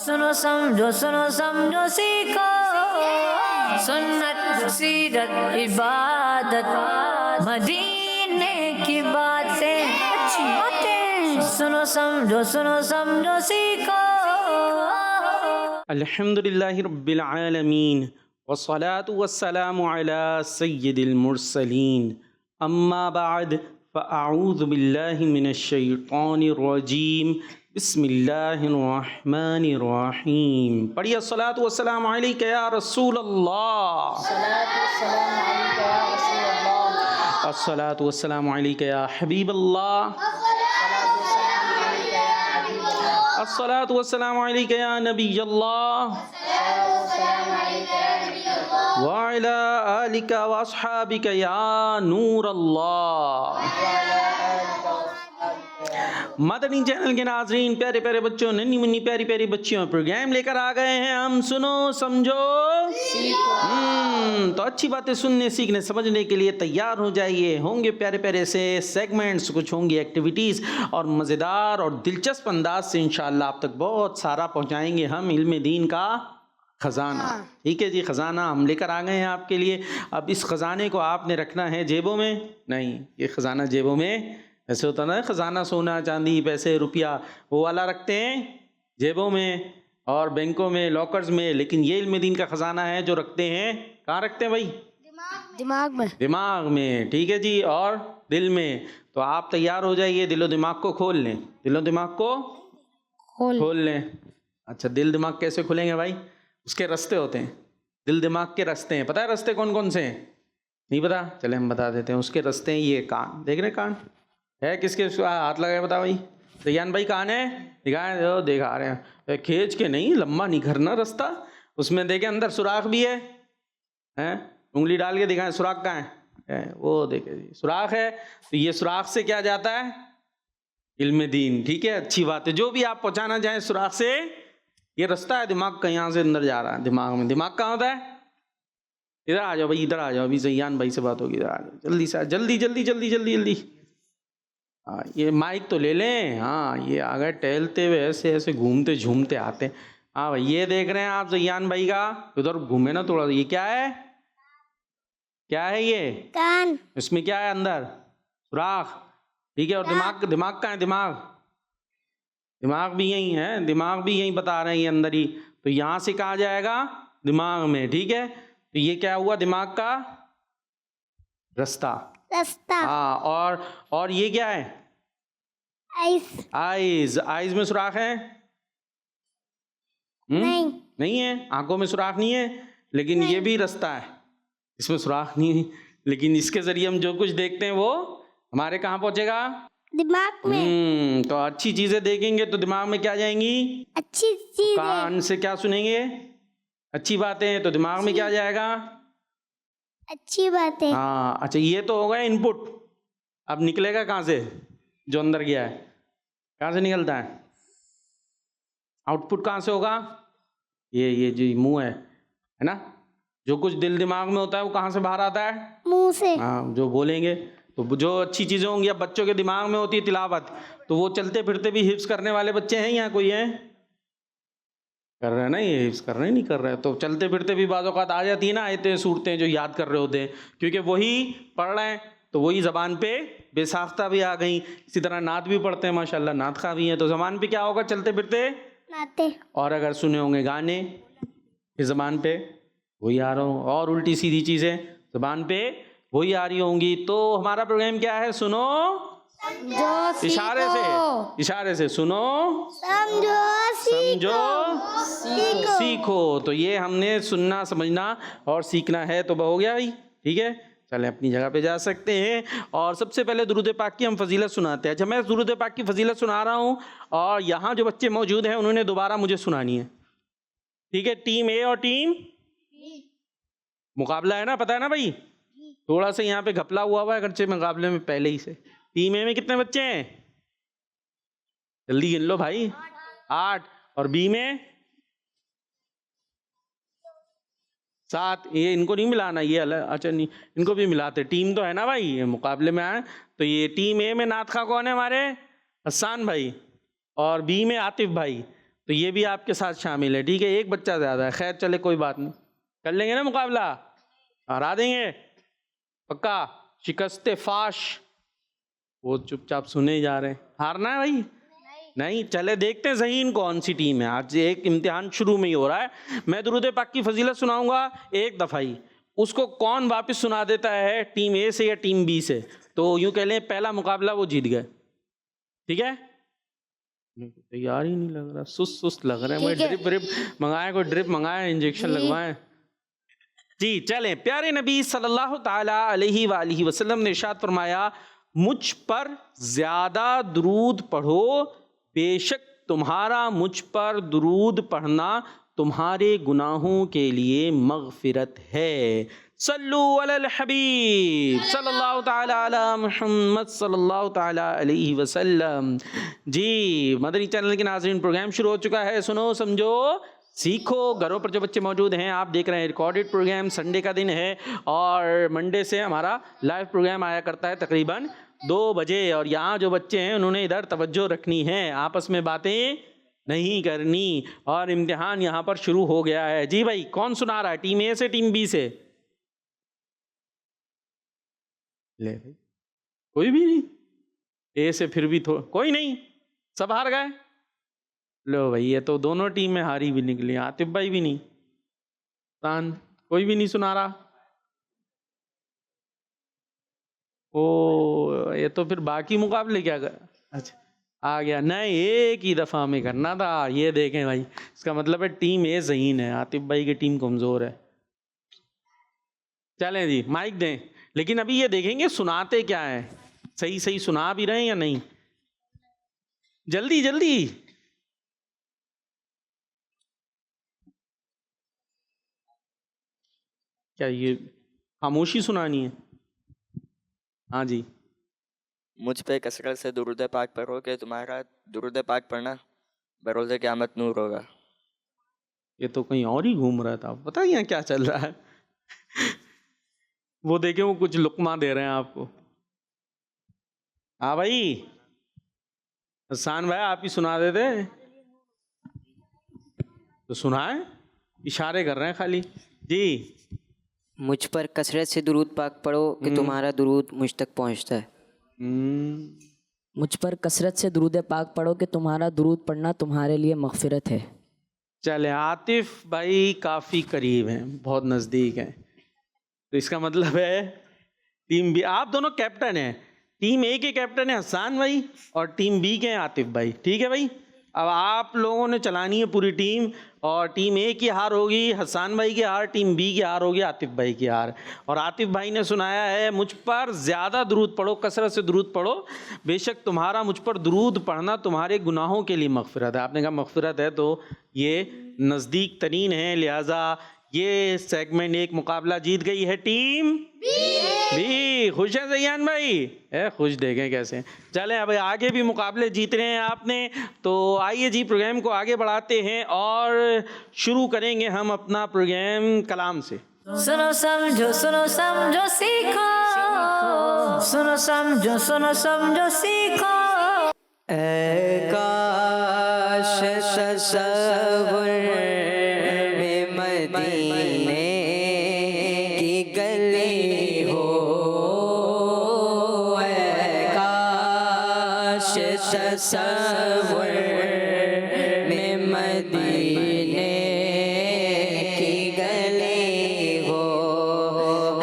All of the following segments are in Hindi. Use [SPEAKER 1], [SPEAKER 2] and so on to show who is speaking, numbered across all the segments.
[SPEAKER 1] सुनो समझो सीखो सुन्नत सीरत इबादत मदीने की बातें अच्छी बातें सुनो समझो सीखो।
[SPEAKER 2] अल्हम्दुलिल्लाहि रब्बिल आलमीन वस्सलातु वस्सलामु अला सय्यिदिल मुरसलीन अम्मा बाद फ़अऊज़ु बिल्लाहि मिनश शैतानिर रजीम बिस्मिल्लाहिर रहमानिर रहीम। पढ़िए अस्सलातु वस्सलामु अलैका या रसूल अल्लाह, अस्सलातु वस्सलामु अलैका या हबीब अल्लाह, अस्सलातु वस्सलामु अलैका या नबी अल्लाह व अला आलिका व अस्हाबिका या नूर अल्लाह। मदनी चैनल के नाज़रीन, प्यारे प्यारे बच्चों, नन्ही मुन्नी प्यारी प्यारी बच्चियों, प्रोग्राम लेकर आ गए हैं हम सुनो समझो तो अच्छी बातें सुनने सीखने समझने के लिए तैयार हो जाइए। होंगे प्यारे प्यारे से सेगमेंट्स, कुछ होंगी एक्टिविटीज़ और मज़ेदार और दिलचस्प अंदाज से इंशाअल्लाह आप तक बहुत सारा पहुँचाएँगे हम इल्म दीन का ख़जाना। ठीक है जी, ख़जाना हम लेकर आ गए हैं आपके लिए। अब इस ख़जाने को आपने रखना है जेबों में नहीं, ये ख़जाना जेबों में ऐसे होता ना, ख़जाना सोना चांदी पैसे रुपया वो वाला रखते हैं जेबों में और बैंकों में लॉकर्स में, लेकिन ये इल्म दीन का ख़जाना है जो रखते हैं कहाँ रखते हैं भाई?
[SPEAKER 3] दिमाग में।
[SPEAKER 2] दिमाग में, ठीक है जी, और दिल में। तो आप तैयार हो जाइए, दिलो दिमाग को खोल लें, दिलो दिमाग को खोल लें। अच्छा, दिल दिमाग कैसे खुलेंगे भाई? उसके रास्ते होते हैं, दिल दिमाग के रास्ते हैं। पता है रास्ते कौन कौन से हैं? नहीं पता? चले हम बता देते हैं। उसके रास्ते हैं ये कान, देख रहे कान है किसके? हाथ लगाए बता भाई। सयान भाई कान है, दिखाएं जो दिखा रहे हैं, खींच के नहीं, लंबा नहीं करना रास्ता। उसमें देखे अंदर सुराख भी है, उंगली डाल के दिखाएं सुराख कहाँ है, वो देखे जी सुराख है। तो ये सुराख से क्या जाता है? इल्म दीन। ठीक है, अच्छी बात है। जो भी आप पहुँचाना चाहें सुराख से, ये रास्ता है दिमाग का, यहाँ से अंदर जा रहा है दिमाग में। दिमाग कहाँ होता है? इधर आ जाओ भाई, इधर आ जाओ, अभी सयान भाई से बात होगी, इधर आ जाओ जल्दी से, जल्दी जल्दी जल्दी जल्दी जल्दी। हाँ, ये माइक तो ले लें। हाँ, ये आ गए टहलते हुए, ऐसे ऐसे घूमते झूमते आते हैं। हाँ भाई, ये देख रहे हैं आप सयान भाई का, उधर घूमे ना थोड़ा। ये क्या है? क्या है ये?
[SPEAKER 3] कान।
[SPEAKER 2] इसमें क्या है अंदर? सुराख। ठीक है, और दिमाग, दिमाग का है दिमाग, दिमाग भी यही है, दिमाग भी यही बता रहे हैं ये अंदर ही। तो यहाँ से कहाँ जाएगा? दिमाग में। ठीक है, तो ये क्या हुआ? दिमाग का रास्ता। हाँ, और ये क्या है? आइज। आइज में सुराख है? नहीं है, आंखों में सुराख नहीं है, लेकिन ये भी रास्ता है, इसमें सुराख नहीं है, लेकिन इसके जरिए हम जो कुछ देखते हैं वो हमारे कहाँ पहुंचेगा? दिमाग में। तो अच्छी चीजें देखेंगे तो दिमाग में क्या जाएंगी? अच्छी चीजें। कान से क्या सुनेंगे? अच्छी बातें, तो दिमाग में क्या जाएगा? अच्छी बातें। हाँ, अच्छा, ये तो होगा इनपुट। अब निकलेगा कहाँ से? जो अंदर गया है कहाँ से निकलता है? आउटपुट कहाँ से होगा? ये जो मुंह है ना, जो कुछ दिल दिमाग में होता है वो कहाँ से बाहर आता है? मुंह से। हाँ, जो बोलेंगे तो जो अच्छी चीज़ें होंगी, अब बच्चों के दिमाग में होती है तिलावत, तो वो चलते फिरते भी हिफ्स करने वाले बच्चे हैं यहाँ कोई है? कर रहे हैं ना, ये हिफ्स कर रहे हैं, नहीं कर रहे हैं, तो चलते फिरते भी बाज़ औक़ात आ जाती है ना आयतें सूरतें जो याद कर रहे होते हैं, क्योंकि वही पढ़ रहे हैं तो वही ज़बान पे बेसाख्ता भी आ गई। इसी तरह नात भी पढ़ते हैं माशाल्लाह, नात खा भी हैं, तो ज़बान पे क्या होगा? चलते फिरते नाते। और अगर सुने होंगे गाने, फिर ज़बान पे वही आ रहा हो, और उल्टी सीधी चीज़ें ज़बान पे वही आ रही होंगी। तो हमारा प्रोग्राम क्या है? सुनो समझो, इशारे से सुनो समझो सीखो। तो ये हमने सुनना समझना और सीखना है, तो हो गया भाई। ठीक है, चलें अपनी जगह पे जा सकते हैं। और सबसे पहले दुरूद पाक की हम फजीलत सुनाते हैं। अच्छा, मैं दुरूद पाक की फजीलत सुना रहा हूँ और यहाँ जो बच्चे मौजूद हैं उन्होंने दोबारा मुझे सुनानी है। ठीक है, टीम ए और टीम मुकाबला है ना, पता है ना भाई? थोड़ा सा यहाँ पे घपला हुआ है अगरचे मुकाबले में पहले ही से। टीम ए में कितने बच्चे हैं? जल्दी गिन लो भाई। 8। और बी में 7। ये इनको नहीं मिलाना, ये अलग। अच्छा, नहीं, इनको भी मिलाते, टीम तो है ना भाई, ये मुकाबले में आए। तो ये टीम ए में नात खा कौन है हमारे? हसन भाई, और बी में आतिफ भाई। तो ये भी आपके साथ शामिल है, ठीक है। एक बच्चा ज़्यादा है, खैर चले कोई बात नहीं, कर लेंगे ना मुकाबला, हरा देंगे पक्का। शिकस्ते फाश, वो चुपचाप सुने ही जा रहे हैं। हारना है भाई? नहीं, चले देखते हैं ज़हीन कौन सी टीम है। आज एक इम्तिहान शुरू में ही हो रहा है। मैं दुरूद पाक की फजीलत सुनाऊंगा एक दफ़ा ही, उसको कौन वापस सुना देता है, टीम ए से या टीम बी से, तो यूँ कह लें पहला मुकाबला वो जीत गए, ठीक है। तैयार ही नहीं लग रहा, सुस्त लग रहा है। कोई ड्रिप व्रिप मंगाए, कोई ड्रिप मंगाए, इंजेक्शन लगवाएं जी। चलें, प्यारे नबी सल्लल्लाहु ताला अलैहि वालिहि वसल्लम ने इरशाद फरमाया, मुझ पर ज़्यादा दुरूद पढ़ो, बेशक तुम्हारा मुझ पर दुरूद पढ़ना तुम्हारे गुनाहों के लिए मग़फ़िरत है। सल्लु अलल हबीब सल्लल्लाहु ताला अला मुहम्मद सल्लल्लाहु ताला अलैहि वसल्लम। जी, मदनी चैनल के नाज़रीन, प्रोग्राम शुरू हो चुका है। सुनो समझो सीखो। घरों पर जो बच्चे मौजूद हैं, आप देख रहे हैं रिकॉर्डेड प्रोग्राम। संडे का दिन है और मंडे से हमारा लाइव प्रोग्राम आया करता है तकरीबन 2 बजे। और यहाँ जो बच्चे हैं उन्होंने इधर तवज्जो रखनी है, आपस में बातें नहीं करनी। और इम्तिहान यहाँ पर शुरू हो गया है। जी भाई, कौन सुना रहा है, टीम ए से टीम बी से? ले भाई, कोई भी नहीं। ए से फिर भी कोई नहीं, सब हार गए। लो भाई, ये तो दोनों टीम में हारी भी निकली। आतिफ भाई भी नहीं, कोई भी नहीं सुना रहा। ओ, ये तो फिर बाकी मुकाबले क्या कर, अच्छा आ गया। नहीं, एक ही दफ़ा में करना था। ये देखें भाई, इसका मतलब है टीम ए ज़हीन है, आतिफ भाई की टीम कमज़ोर है। चलें जी, माइक दें। लेकिन अभी ये देखेंगे सुनाते क्या है, सही सही सुना भी रहे हैं या नहीं। जल्दी जल्दी। क्या ये खामोशी सुनानी है? हाँ जी।
[SPEAKER 4] मुझ पे कसरत से दुरूद पाक पढ़ो कि तुम्हारा दुरूद पाक पढ़ना बरोज़ क़यामत नूर होगा।
[SPEAKER 2] ये तो कहीं और ही घूम रहा था, पता यहाँ क्या चल रहा है। वो देखे, वो कुछ लुकमा दे रहे हैं आपको। हाँ भाई, हसान भाई आप ही सुना देते तो सुनाए, इशारे कर रहे हैं खाली जी।
[SPEAKER 5] मुझ पर कसरत से दुरूद पाक पढ़ो कि तुम्हारा दुरूद मुझ तक पहुँचता है।
[SPEAKER 6] मुझ पर कसरत से दुरूद पाक पढ़ो कि तुम्हारा दुरूद पढ़ना तुम्हारे लिए मग़फ़िरत है।
[SPEAKER 2] चले, आतिफ भाई काफ़ी करीब हैं, बहुत नज़दीक हैं। तो इसका मतलब है टीम बी, आप दोनों कैप्टन हैं। टीम ए के कैप्टन है हसान भाई और टीम बी के हैं आतिफ भाई, ठीक है भाई। अब आप लोगों ने चलानी है पूरी टीम, और टीम ए की हार होगी हसान भाई की हार, टीम बी की हार होगी आतिफ भाई की हार। और आतिफ भाई ने सुनाया है, मुझ पर ज़्यादा दुरूद पढ़ो, कसरत से दुरूद पढ़ो, बेशक तुम्हारा मुझ पर दुरूद पढ़ना तुम्हारे गुनाहों के लिए मग़फ़िरत है। आपने कहा मग़फ़िरत है, तो ये नज़दीक तरीन है, लिहाजा ये सेगमेंट एक मुकाबला जीत गई है टीम बी। खुश है ज़ैयान भाई? खुश देखें कैसे। चलें, अब आगे भी मुकाबले जीत रहे हैं आपने, तो आइए जी प्रोग्राम को आगे बढ़ाते हैं और शुरू करेंगे हम अपना प्रोग्राम कलाम से।
[SPEAKER 1] सुनो समझो सीखो, सुनो समझो सीखो।
[SPEAKER 5] ऐ काश तसव्वुर में मदीने की गली हो, ऐ काश तसव्वुर में मदीने की गली हो,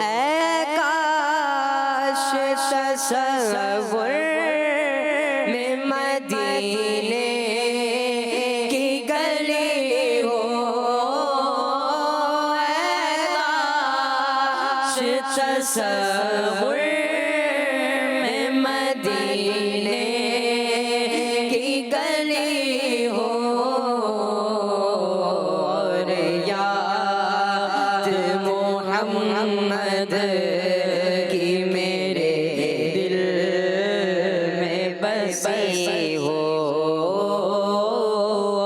[SPEAKER 5] ऐ काश तसव्वुर में मदीने की गली हो, ऐ काश तसव्वुर में मदीने की गली हो, और याद मोहम्मद की मेरे दिल में बसी हो,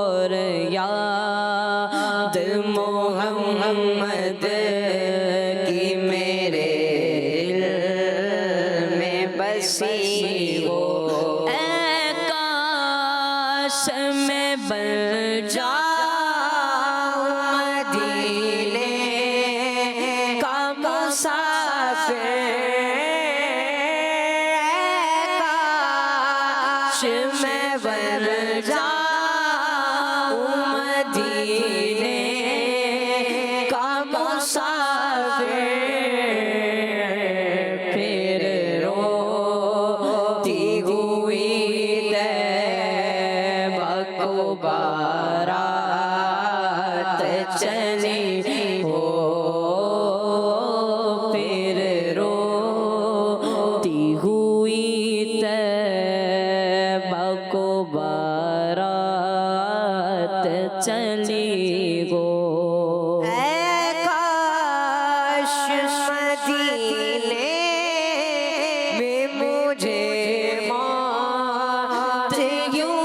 [SPEAKER 5] और याद मोहम्मद की मेरे दिल में बसी हो, ऐ काश में बन काश मैं बन जाऊं मदीने का मुसाफिर, फिर रोती हुई तैबा को बारात चली हो, फिर रोती हुई तैबा को बारात चली हो। काश मदीने में मुझे मौत यूं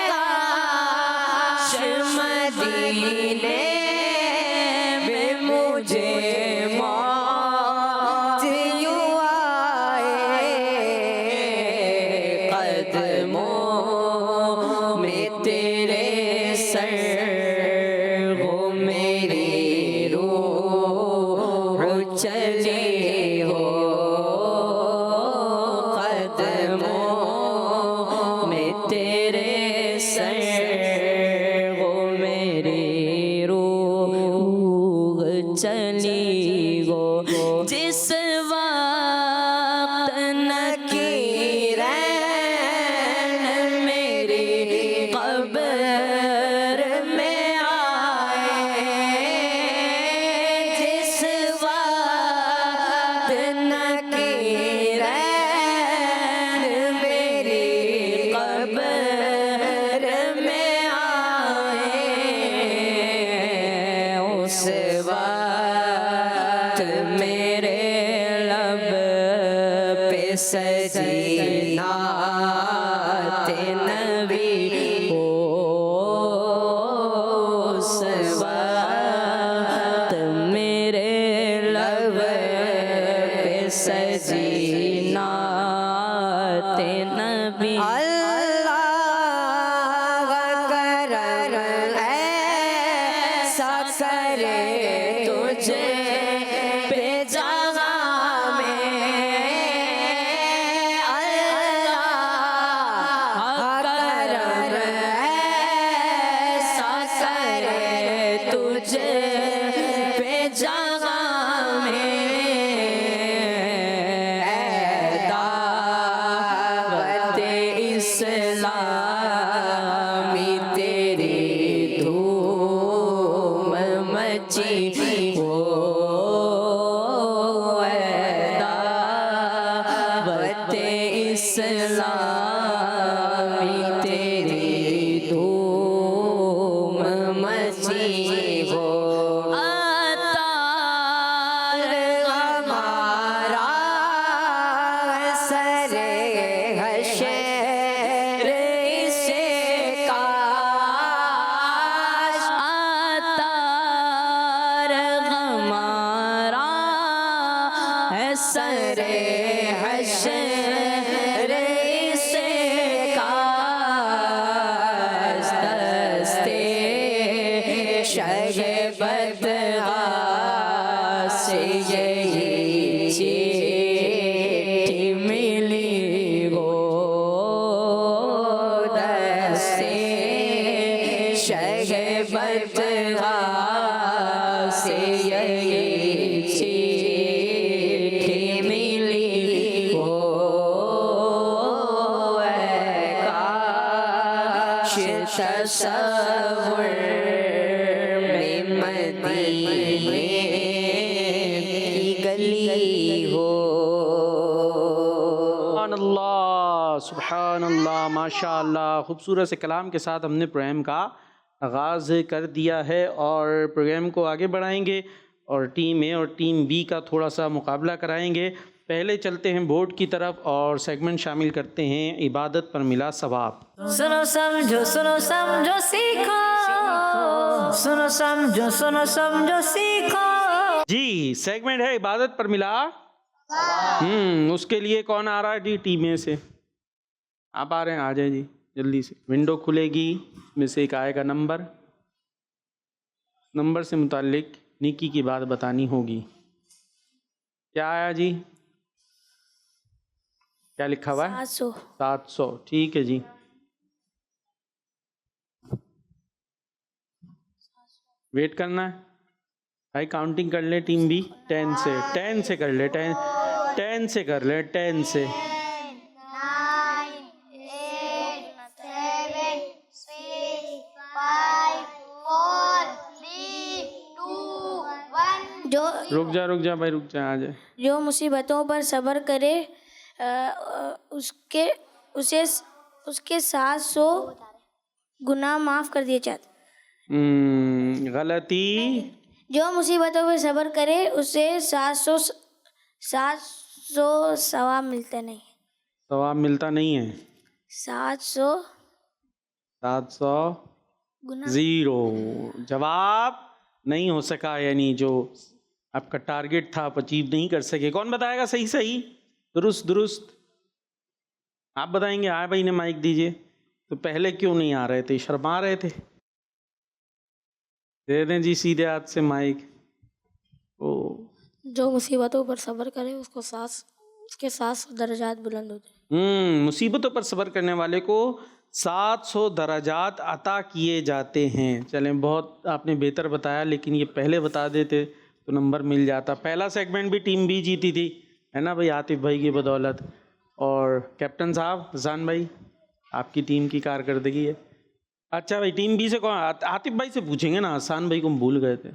[SPEAKER 5] काश मदीने में मुझे मौत यूं आए, कदमों में तेरे सर हो मेरी रूह चली हो, कदमों में तेरे सर हो मेरी रूह चली हो। जिस वक्त नकीरैन मेरी कब्र में आए, जिस वक्त नकीरैन मेरी कब्र में आए, उस वक्त मेरे लब पे सजी नाते नबी हो, उस वक्त मेरे लब पे सजी नाते नबी। अल्लाह करम ऐसा करे तुझे पे जहाँ में, अल्लाह करम ऐसा करे तुझे पे जहाँ में, दावत इस्लामी तेरी धूम मची हो, दावत इस्लामी तेरी धूम मची हो। अतार हमारा सरे हशर इसे काश, अतार हमारा सरे हशर इसे काश, दस्ते शहबत से यही चिट्ठी मिली हो, दस्ते शहबत से यही चिट्ठी मिली हो, काश तसव्वुर में मदीने की गली हो।
[SPEAKER 2] सुभान अल्लाह, माशा अल्लाह। खूबसूरत से कलाम के साथ हमने प्रोग्राम का आगाज़ कर दिया है और प्रोग्राम को आगे बढ़ाएंगे और टीम ए और टीम बी का थोड़ा सा मुकाबला कराएंगे। पहले चलते हैं बोर्ड की तरफ और सेगमेंट शामिल करते हैं इबादत पर मिला सवाब।
[SPEAKER 1] सुनो समझो सीखो, सुनो समझो सीखो।
[SPEAKER 2] जी, सेगमेंट है इबादत पर मिला। उसके लिए कौन आ रहा है जी टीम में से? आप आ रहे हैं, आ जाए जी जल्दी से। विंडो खुलेगी, में से एक आएगा नंबर से मुतालिक नेकी की बात बतानी होगी। क्या आया जी? क्या लिखा हुआ है?
[SPEAKER 3] 700।
[SPEAKER 2] 700, ठीक है जी। वेट करना है भाई, काउंटिंग कर ले टीम बी 10 से, 10 से कर ले, 10 से कर ले, 10 से।
[SPEAKER 3] 9, 8, 7, 6, 5, 4, 3, 2, 1।
[SPEAKER 2] रुक जा भाई, रुक जा, आ जाए।
[SPEAKER 3] जो मुसीबतों पर सब्र करे उसके 700 गुनाह माफ कर दिए जाते।
[SPEAKER 2] गलती।
[SPEAKER 3] जो मुसीबतों पर सब्र करे उसे 700 सवाब मिलता नहीं।
[SPEAKER 2] सवाब मिलता नहीं है।
[SPEAKER 3] 700 गुना
[SPEAKER 2] 0। जवाब नहीं हो सका, यानी जो आपका टारगेट था आप अचीव नहीं कर सके। कौन बताएगा सही सही, दुरुस्त? आप बताएंगे? हाँ भाई ने माइक दीजिए। तो पहले क्यों नहीं आ रहे थे, शर्मा रहे थे? दे दें जी सीधे हाथ से माइक। ओ,
[SPEAKER 3] जो मुसीबतों पर सब्र करे उसके 700 दर्जात बुलंद होते हैं।
[SPEAKER 2] मुसीबतों पर सब्र करने वाले को 700 दर्जात अता किए जाते हैं। चलें, बहुत आपने बेहतर बताया, लेकिन ये पहले बता देते तो नंबर मिल जाता। पहला सेगमेंट भी टीम बी जीती थी, है ना भाई, आतिफ भाई की बदौलत। और कैप्टन साहब हसन भाई, आपकी टीम की कारकर्दगी है। अच्छा भाई, टीम बी से कौन? आतिफ भाई से पूछेंगे ना, हसन भाई को हम भूल गए थे।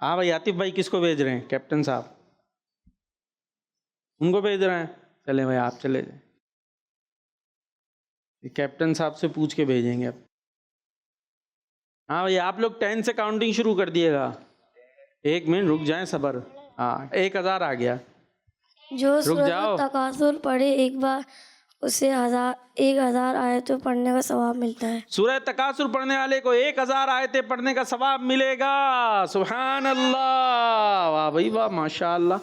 [SPEAKER 2] हाँ भाई, आतिफ भाई किसको भेज रहे हैं? कैप्टन साहब उनको भेज रहे हैं। चले भाई, आप चले जाए, कैप्टन साहब से पूछ के भेजेंगे अब। हाँ भाई, आप लोग 10 से काउंटिंग शुरू कर दिएगा। 1 मिनट रुक जाएं, सब्र। हाँ, 1000 आ गया।
[SPEAKER 3] जो
[SPEAKER 2] रुक जाओ।
[SPEAKER 3] सूरत तकासुर पढ़े एक बार उसे 1000 आयतें पढ़ने का सवाब मिलता है।
[SPEAKER 2] सूरह तकासुर पढ़ने वाले को 1000 आयतें पढ़ने का सवाब मिलेगा। सुभान अल्लाह, वाह भाई वाह, माशाअल्लाह।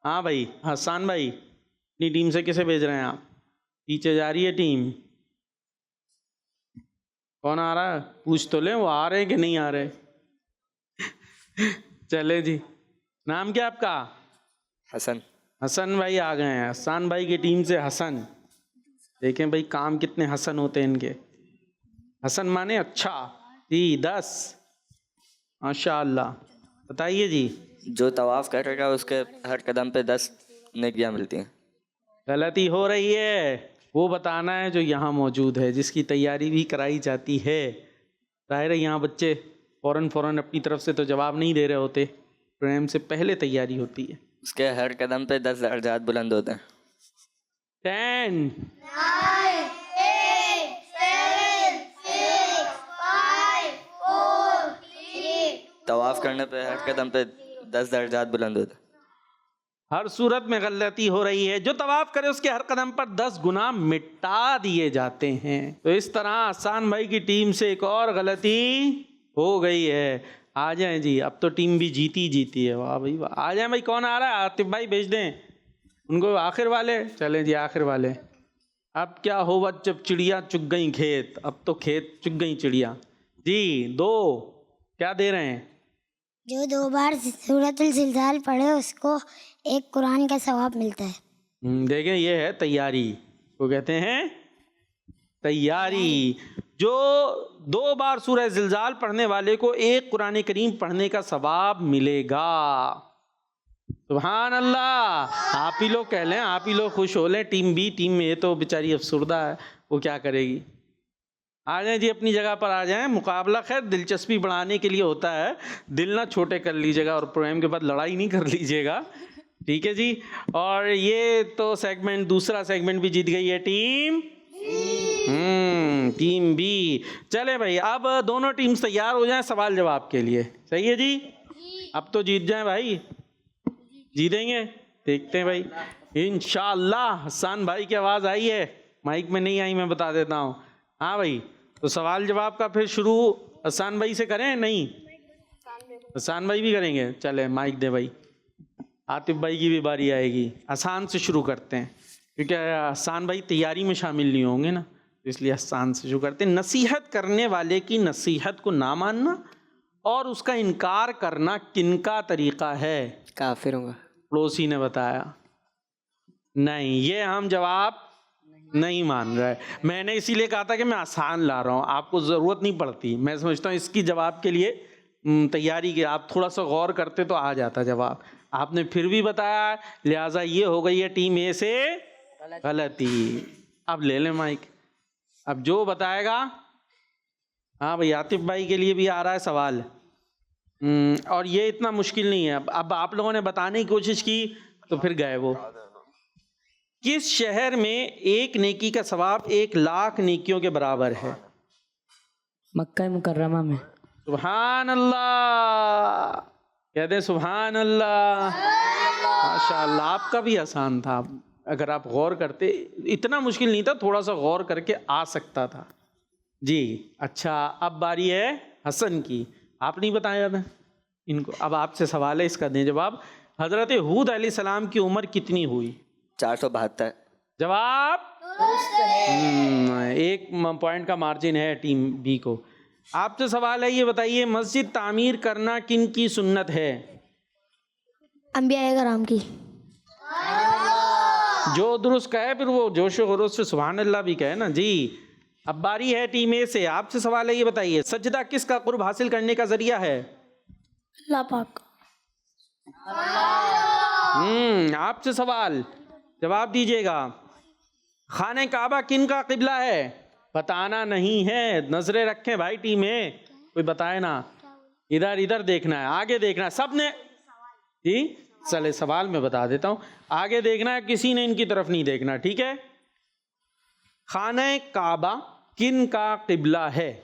[SPEAKER 2] हाँ भाई, हसन भाई अपनी टीम से किसे भेज रहे हैं आप? पीछे जा रही है टीम। कौन आ रहा है? पूछ तो ले, वो आ रहे हैं कि नहीं आ रहे? चले जी, नाम क्या आपका?
[SPEAKER 4] हसन।
[SPEAKER 2] हसन भाई आ गए हैं। हसन भाई की टीम से हसन। देखें भाई, काम कितने हसन होते हैं इनके। हसन माने अच्छा जी, 10। माशाअल्लाह। बताइए जी।
[SPEAKER 4] जो तवाफ करेगा उसके हर कदम पे 10 नेकियां मिलती हैं।
[SPEAKER 2] गलती हो रही है, वो बताना है जो यहाँ मौजूद है, जिसकी तैयारी भी कराई जाती है। जाहिर है यहाँ बच्चे फ़ौरन अपनी तरफ से तो जवाब नहीं दे रहे होते, प्रेम से पहले तैयारी होती है।
[SPEAKER 4] उसके हर कदम पे 10 दर्जात बुलंद होते हैं।
[SPEAKER 2] 10,
[SPEAKER 3] 9, 8, 7, 6, 5, 4, 3।
[SPEAKER 4] तवाफ करने पे हर कदम पे 10 दर्जात बुलंद होते हैं।
[SPEAKER 2] हर सूरत में गलती हो रही है। जो तवाफ करे उसके हर कदम पर 10 गुना मिटा दिए जाते हैं। तो इस तरह हसन भाई की टीम से एक और गलती हो गई है। आ जाएं जी, अब तो टीम भी जीती है। वाह भाई वाह, आ जाएं भाई। कौन आ रहा है? आतिफ भाई भेज दें उनको, आखिर वाले। चलें जी, आखिर वाले। अब क्या होगा जब चिड़िया चुग गई खेत? अब तो खेत चुग गई चिड़िया जी। 2 क्या दे रहे हैं?
[SPEAKER 3] जो 2 बार सूरतुल जिलज़ाल पढ़े उसको 1 कुरान का सवाब मिलता है।
[SPEAKER 2] देखें, ये है तैयारी, वो कहते हैं तैयारी। जो 2 बार सूरह जिलज़ाल पढ़ने वाले को 1 कुरान करीम पढ़ने का सवाब मिलेगा। सुभान अल्लाह। आप ही लोग कह लें, आप ही लोग खुश हो लें। टीम बी, टीम में तो बेचारी अफसुर्दा है, वो क्या करेगी। आ जाएं जी, अपनी जगह पर आ जाएं। मुकाबला खैर दिलचस्पी बढ़ाने के लिए होता है, दिल ना छोटे कर लीजिएगा और प्रोग्राम के बाद लड़ाई नहीं कर लीजिएगा, ठीक है जी। और ये तो सेगमेंट, दूसरा सेगमेंट भी जीत गई है टीम बी। चले भाई, अब दोनों टीम्स तैयार हो जाएं सवाल जवाब के लिए। सही है जी, अब तो जीत जाएं भाई, जीतेंगे, देखते हैं भाई इंशाअल्लाह। हसन भाई की आवाज़ आई है, माइक में नहीं आई, मैं बता देता हूँ। हाँ भाई, तो सवाल जवाब का फिर शुरू हसन भाई से करें? नहीं, हसन भाई भी करेंगे। चले माइक दे भाई, आतिफ भाई की भी बारी आएगी। आसान से शुरू करते हैं, क्योंकि हसन भाई तैयारी में शामिल नहीं होंगे ना, इसलिए आसान से शुरू करते हैं। नसीहत करने वाले की नसीहत को ना मानना और उसका इनकार करना किनका तरीका है?
[SPEAKER 5] काफिरों का।
[SPEAKER 2] पड़ोसी ने बताया। नहीं, ये हम जवाब नहीं मान रहे। मैंने इसीलिए कहा था कि मैं आसान ला रहा हूँ, आपको ज़रूरत नहीं पड़ती। मैं समझता हूँ इसकी जवाब के लिए तैयारी की, आप थोड़ा सा गौर करते तो आ जाता जवाब। आपने फिर भी बताया, लिहाजा ये हो गई है टीम ए से गलती। अब ले लें माइक, अब जो बताएगा। हाँ भाई, आतिफ भाई के लिए भी आ रहा है सवाल। और ये इतना मुश्किल नहीं है। अब आप लोगों ने बताने की कोशिश की तो फिर गए वो। किस शहर में एक नेकी का सवाब 1,00,000 नेकियों के बराबर है?
[SPEAKER 6] मक्का मुकर्रमा में।
[SPEAKER 2] सुभान अल्लाह, कहते हैं सुभान अल्लाह। माशाअल्लाह, आपका भी आसान था। अगर आप गौर करते, इतना मुश्किल नहीं था, थोड़ा सा गौर करके आ सकता था जी। अच्छा, अब बारी है हसन की। आप नहीं बताया था इनको, अब आपसे सवाल है, इसका दें जवाब। हजरत हूद अलैहिस्सलाम की उम्र कितनी हुई?
[SPEAKER 4] 472।
[SPEAKER 2] जवाब 1 पॉइंट का मार्जिन है टीम बी को। आपसे सवाल है, ये बताइए मस्जिद तामीर करना किन की सुन्नत है?
[SPEAKER 3] अंबिया कराम की।
[SPEAKER 2] जो दुरुस्त कहे फिर वो जोश खरोश से सुभान अल्लाह भी कहे ना जी। अब बारी है टीम ए से। आपसे सवाल है, ये बताइए सजदा किसका कुर्ब हासिल करने का जरिया है?
[SPEAKER 3] अल्लाह पाक।
[SPEAKER 2] आपसे सवाल, जवाब दीजिएगा। खाने काबा किन का किबला है? बताना नहीं है, नजरें रखें भाई टीम में, कोई बताए ना। इधर इधर देखना है, आगे देखना है सबने जी। चले सवाल मैं बता देता हूँ, आगे देखना है, किसी ने इनकी तरफ नहीं देखना, ठीक है। खाने काबा किन का किबला है?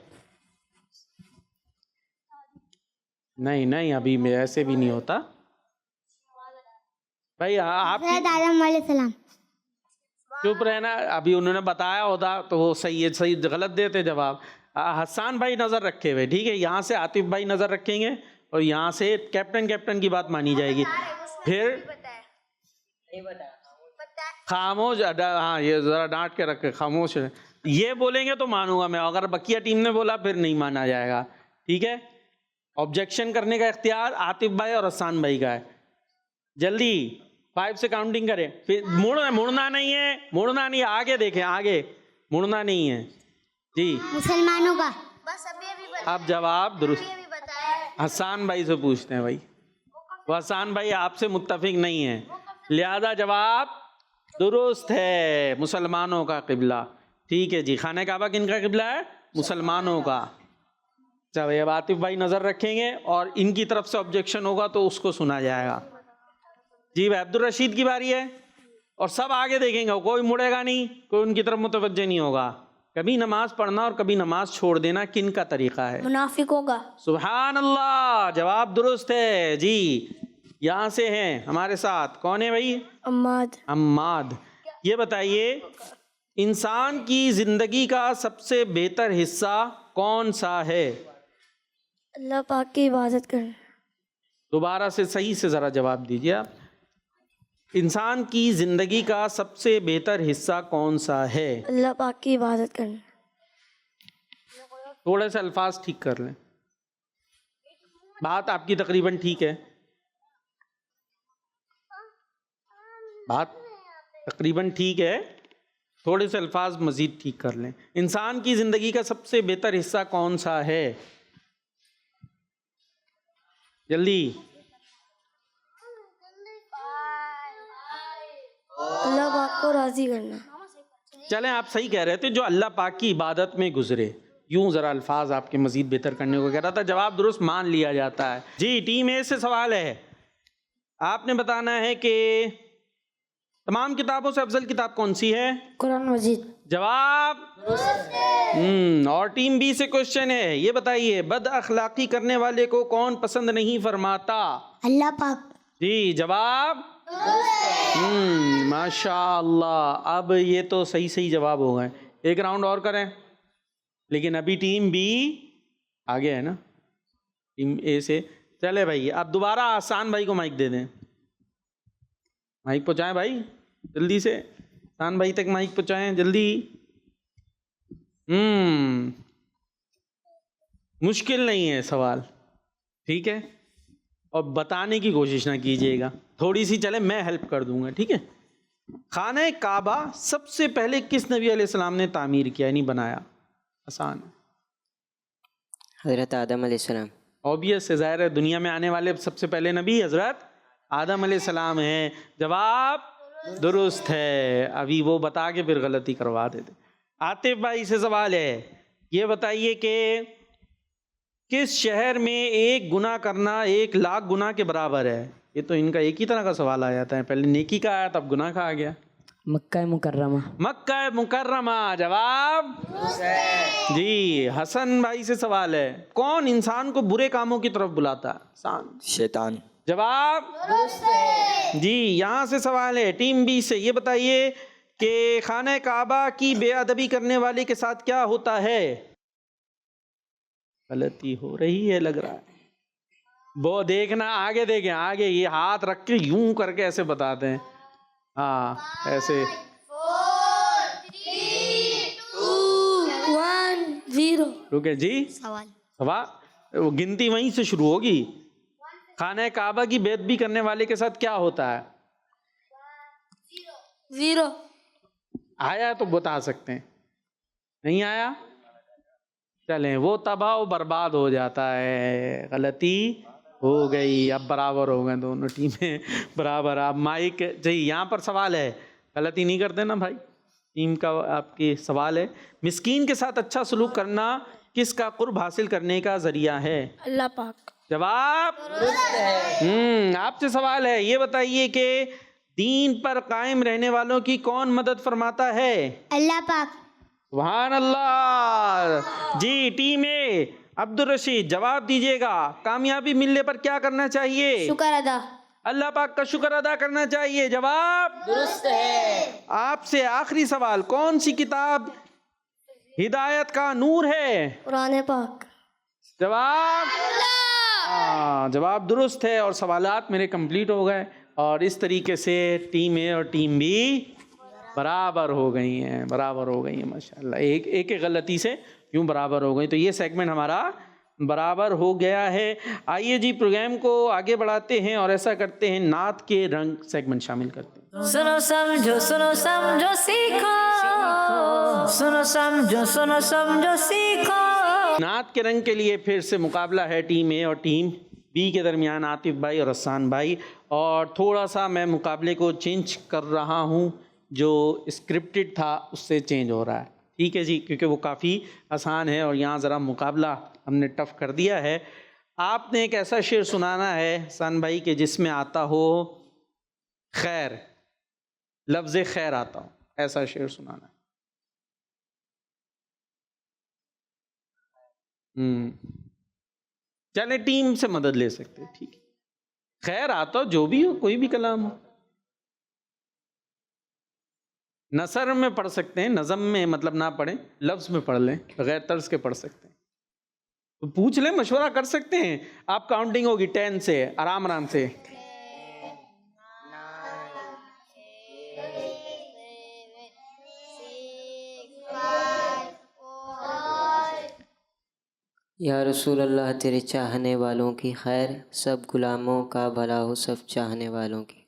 [SPEAKER 2] नहीं नहीं, अभी में ऐसे भी नहीं होता भाई। आप
[SPEAKER 3] आदम अलैहिस्सलाम।
[SPEAKER 2] चुप रहना, अभी उन्होंने बताया होता तो वो सही है, सही गलत देते जवाब। हसन भाई नज़र रखे हुए, ठीक है। यहाँ से आतिफ भाई नज़र रखेंगे और यहाँ से कैप्टन की बात मानी जाएगी। फिर खामोश, हाँ ये ज़रा डांट के रखे, खामोश। ये बोलेंगे तो मानूंगा मैं, अगर बकिया टीम ने बोला फिर नहीं माना जाएगा, ठीक है। ऑब्जेक्शन करने का इख्तियार आतिफ भाई और हसन भाई का है। जल्दी 5 से काउंटिंग करें, फिर मुड़ना नहीं है, मुड़ना नहीं है, आगे देखें, आगे मुड़ना नहीं है जी।
[SPEAKER 3] मुसलमानों का।
[SPEAKER 2] अब जवाब दुरुस्त हसन भाई से पूछते हैं भाई, वो हसन भाई आपसे मुत्तफिक नहीं है, लिहाजा जवाब दुरुस्त है, मुसलमानों का किबला। ठीक है जी, खाने काबा किन का किबला है? मुसलमानों का। चलो अब आतिफ भाई नज़र रखेंगे और इनकी तरफ से ऑब्जेक्शन होगा तो उसको सुना जाएगा जी। भाई अब्दुल रशीद की बारी है और सब आगे देखेंगे, कोई मुड़ेगा नहीं, कोई उनकी तरफ मुतवज्जे नहीं होगा। कभी नमाज पढ़ना और कभी नमाज छोड़ देना किन का तरीका है?
[SPEAKER 3] मुनाफिकों का।
[SPEAKER 2] सुभान अल्लाह, जवाब दुरुस्त है जी। यहाँ से हैं हमारे साथ, कौन है भाई? अम्माद। ये बताइए इंसान की जिंदगी का सबसे बेहतर हिस्सा कौन सा है?
[SPEAKER 3] अल्लाह पाक की इबादत करना।
[SPEAKER 2] दोबारा से सही से ज़रा जवाब दीजिए आप। इंसान की ज़िंदगी का सबसे बेहतर हिस्सा कौन सा है?
[SPEAKER 3] अल्लाह पाक की इबादत करना।
[SPEAKER 2] थोड़े से अल्फाज ठीक कर लें, बात आपकी तकरीबन ठीक है, बात तकरीबन ठीक है, थोड़े से अल्फाज मज़ीद ठीक कर लें। इंसान की ज़िंदगी का सबसे बेहतर हिस्सा कौन सा है? जल्दी।
[SPEAKER 3] अल्लाह पाक को राज़ी करना।
[SPEAKER 2] चलें, आप सही कह रहे थे, जो अल्लाह पाक की इबादत में गुजरे। यूं ज़रा अल्फाज आपके मज़ीद बेहतर करने को कह रहा था, जवाब दुरुस्त मान लिया जाता है जी। टीम ए से सवाल है, आपने बताना है कि तमाम किताबों से अफजल किताब कौन सी है?
[SPEAKER 3] कुरान मजीद।
[SPEAKER 2] जवाब और टीम बी से क्वेश्चन है, ये बताइए बद अखलाकी करने वाले को कौन पसंद नहीं फरमाता?
[SPEAKER 3] अल्लाह पाक।
[SPEAKER 2] जी, जवाब माशाअल्लाह। अब ये तो सही सही जवाब हो गए, एक राउंड और करें, लेकिन अभी टीम बी आगे है ना टीम ए से। चले भाई, अब दोबारा आसान भाई को माइक दे दें, माइक पहुँचाएं भाई जल्दी से, आसान भाई तक माइक पहुँचाएं जल्दी। मुश्किल नहीं है सवाल, ठीक है, और बताने की कोशिश ना कीजिएगा, थोड़ी सी चले मैं हेल्प कर दूंगा, ठीक है। खाना काबा सबसे पहले किस नबी अलैहिस्सलाम ने तामीर किया, यानी बनाया? आसान है,
[SPEAKER 5] हज़रत आदम अलैहिस्सलाम।
[SPEAKER 2] ऑब्वियस है, ज़ाहिर है, दुनिया में आने वाले सबसे पहले नबी हज़रत आदम अलैहिस्सलाम हैं। जवाब दुरुस्त है। अभी वो बता के फिर गलती करवा देते। आतिफ भाई से सवाल है, ये बताइए कि किस शहर में एक गुनाह करना 1 लाख गुनाह के बराबर है? ये तो इनका एक ही तरह का सवाल आ जाता है, पहले नेकी का आया तब गुनाह का आ गया।
[SPEAKER 6] मक्का मुकर्रमा।
[SPEAKER 2] मक्का मुकर्रमा। जवाब जी। हसन भाई से सवाल है, कौन इंसान को बुरे कामों की तरफ बुलाता है? इंसान,
[SPEAKER 4] शैतान।
[SPEAKER 2] जवाब जी। यहाँ से सवाल है टीम बी से, ये बताइए कि खाना काबा की बेअदबी करने वाले के साथ क्या होता है? गलती हो रही है लग रहा है, वो देखना, आगे देखें, आगे ये हाथ रख के यूं करके ऐसे बताते हैं, हाँ ऐसे।
[SPEAKER 3] 4 3 2 1 0।
[SPEAKER 2] रुके जी, सवाल वो गिनती वहीं से शुरू होगी। खाना काबा की बेअदबी करने वाले के साथ क्या होता है?
[SPEAKER 3] 0।
[SPEAKER 2] आया तो बता सकते हैं, नहीं आया चलें, वो तबाह बर्बाद हो जाता है। गलती हो गई, अब बराबर हो गए दोनों टीमें बराबर। आप माइक जी, यहाँ पर सवाल है, गलती नहीं करते ना भाई, टीम का आपकी सवाल है, मिस्कीन के साथ अच्छा सलूक करना किसका कुर्ब हासिल करने का जरिया है?
[SPEAKER 3] अल्लाह पाक।
[SPEAKER 2] जवाब आपसे सवाल है, ये बताइए कि दीन पर कायम रहने वालों की कौन मदद फरमाता है?
[SPEAKER 3] अल्लाह पाक।
[SPEAKER 2] सुभान अल्लाह जी। टीम ए अब्दुल रशीद, जवाब दीजिएगा, कामयाबी मिलने पर क्या करना चाहिए?
[SPEAKER 3] शुक्र अदा।
[SPEAKER 2] अल्लाह पाक का शुक्र अदा करना चाहिए। जवाब दुरुस्त है। आपसे आखिरी सवाल, कौन सी किताब हिदायत का नूर है?
[SPEAKER 3] कुरान पाक।
[SPEAKER 2] जवाब जवाब दुरुस्त है। और सवालात मेरे कंप्लीट हो गए, और इस तरीके से टीम ए और टीम बी बराबर हो गई हैं, बराबर हो गई हैं माशाल्लाह, एक एक गलती से यूं बराबर हो गई। तो ये सेगमेंट हमारा बराबर हो गया है। आइए जी प्रोग्राम को आगे बढ़ाते हैं और ऐसा करते हैं, नात के रंग सेगमेंट शामिल करते हैं।
[SPEAKER 1] सुनो समझो सीखो, सुनो समझो सीखो।
[SPEAKER 2] नात के रंग के लिए फिर से मुकाबला है टीम ए और टीम बी के दरमियान, आतिफ भाई और हसन भाई। और थोड़ा सा मैं मुकाबले को चेंज कर रहा हूँ, जो स्क्रिप्टेड था उससे चेंज हो रहा है, ठीक है जी, क्योंकि वो काफ़ी आसान है और यहाँ ज़रा मुकाबला हमने टफ कर दिया है। आपने एक ऐसा शेर सुनाना है हसन भाई के जिसमें आता हो खैर, लफ्ज़ खैर आता हो, ऐसा शेर सुनाना है। चले टीम से मदद ले सकते हैं, ठीक है, खैर आता हो, जो भी हो, कोई भी कलाम हो। नसर में पढ़ सकते हैं, नज़म में मतलब ना पढ़ें, लफ्ज़ में पढ़ लें, बगैर तर्ज के पढ़ सकते हैं। तो पूछ लें, मशवरा कर सकते हैं आप। काउंटिंग होगी 10 से, आराम आराम से।
[SPEAKER 5] या रसूल अल्लाह, तेरे चाहने वालों की खैर, सब गुलामों का भला हो, सब चाहने वालों की,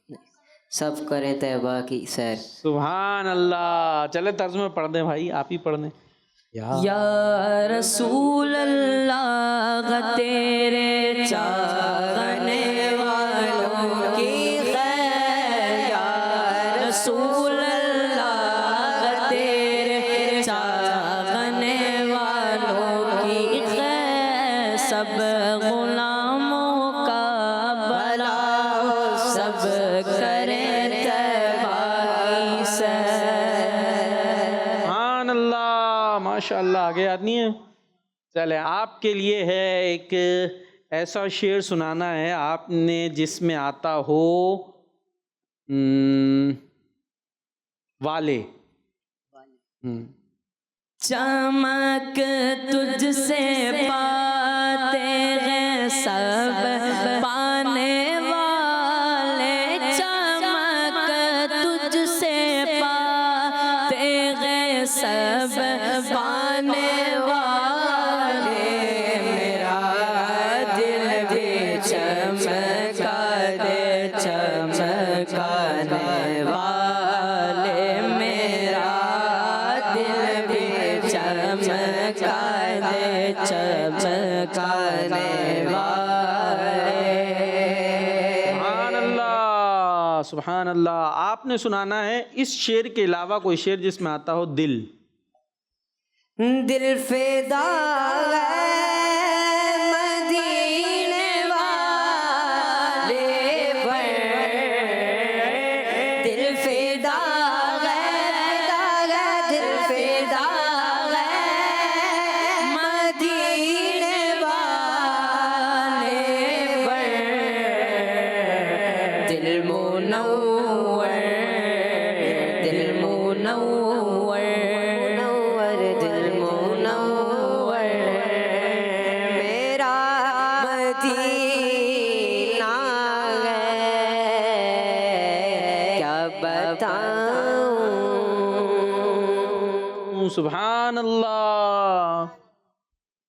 [SPEAKER 5] सब करें तैबा की सैर।
[SPEAKER 2] सुभान अल्लाह। चले तर्ज में पढ़ दें भाई, आप ही पढ़ दें।
[SPEAKER 6] या रसूल अल्लाह, तेरे चाहने वालों की खैर, या रसूल अल्लाह, तेरे चाहने वालों की खैर, सब गुलामों का भला हो, सब करें तैबा की सैर।
[SPEAKER 2] सुभान अल्लाह, माशाअल्लाह। आगे याद नहीं है? चले आपके लिए है एक ऐसा शेर सुनाना है आपने जिसमें आता हो वाले।
[SPEAKER 6] चमक तुझसे पाते हैं सब पाने वाले, चमक तुझसे पाते हैं सब पाने वाले, मेरा दिल भी
[SPEAKER 5] चमका दे चमकाने वाले।
[SPEAKER 2] सुभान अल्लाह, सुभान अल्लाह। आपने सुनाना है इस शेर के अलावा कोई शेर जिसमें आता हो दिल।
[SPEAKER 5] दिल फिदा है मदीने वाले पर, दिल फिदा है, दिल फिदा है मदीने वाले पर, दिल मुनव्वर, दिल मुनव्वर, दिल मुनव्वर मेरा मदीना है, क्या बताऊं।
[SPEAKER 2] सुभान अल्लाह,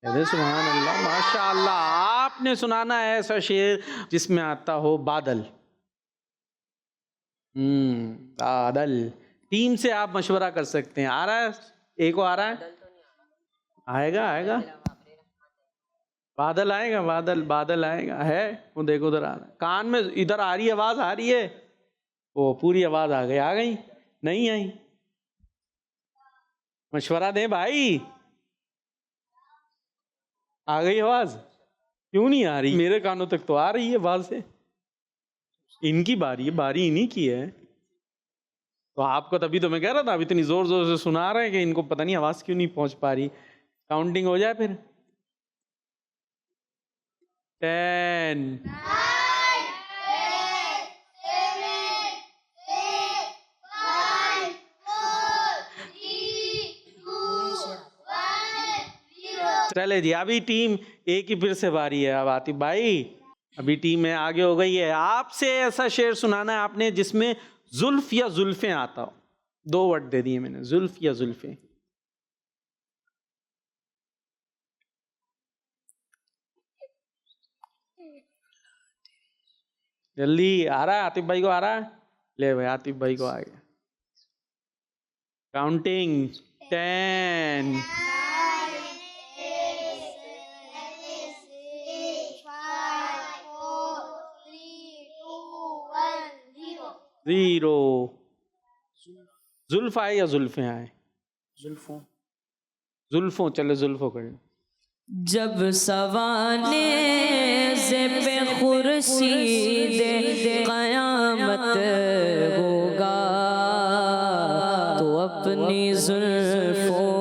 [SPEAKER 2] कहते सुभान अल्लाह, माशाअल्लाह। आपने सुनाना है ऐसा शेर जिसमें आता हो बादल। बादल। टीम से आप मशवरा कर सकते हैं। आ रहा है, एक को आ रहा है, आएगा आएगा, बादल आएगा, बादल बादल आएगा। है वो देखो उधर आ रहा है, कान में इधर आ रही है, आवाज आ रही है, वो पूरी आवाज आ गई। आ गई नहीं आई? मशवरा दें भाई। आ गई आवाज? क्यों नहीं आ रही? मेरे कानों तक तो आ रही है आवाज से। इनकी बारी है, बारी इन्हीं की है। तो आपको तभी तो मैं कह रहा था, अब इतनी जोर जोर से सुना रहे हैं कि इनको पता नहीं आवाज क्यों नहीं पहुंच पा रही। काउंटिंग हो जाए फिर। 10 चले जी। अभी टीम एक ही फिर से बारी है। अब आतिफ भाई, अभी टीम में आगे हो गई है। आपसे ऐसा शेर सुनाना है आपने जिसमें जुल्फ या जुल्फें आता हो। 2 वर्ड दे दिए मैंने, जुल्फ या जुल्फें। जल्दी। आ रहा है आतिफ भाई को? आ रहा है? ले भाई, आतिफ भाई को आ गया। काउंटिंग 10 0। जुल्फ आए या जुल्फें आए? जुल्फों। जुल्फों, चलो जुल्फों कर।
[SPEAKER 6] जब सवाने से पे खुर्शीद क़यामत होगा तो अपनी जुल्फों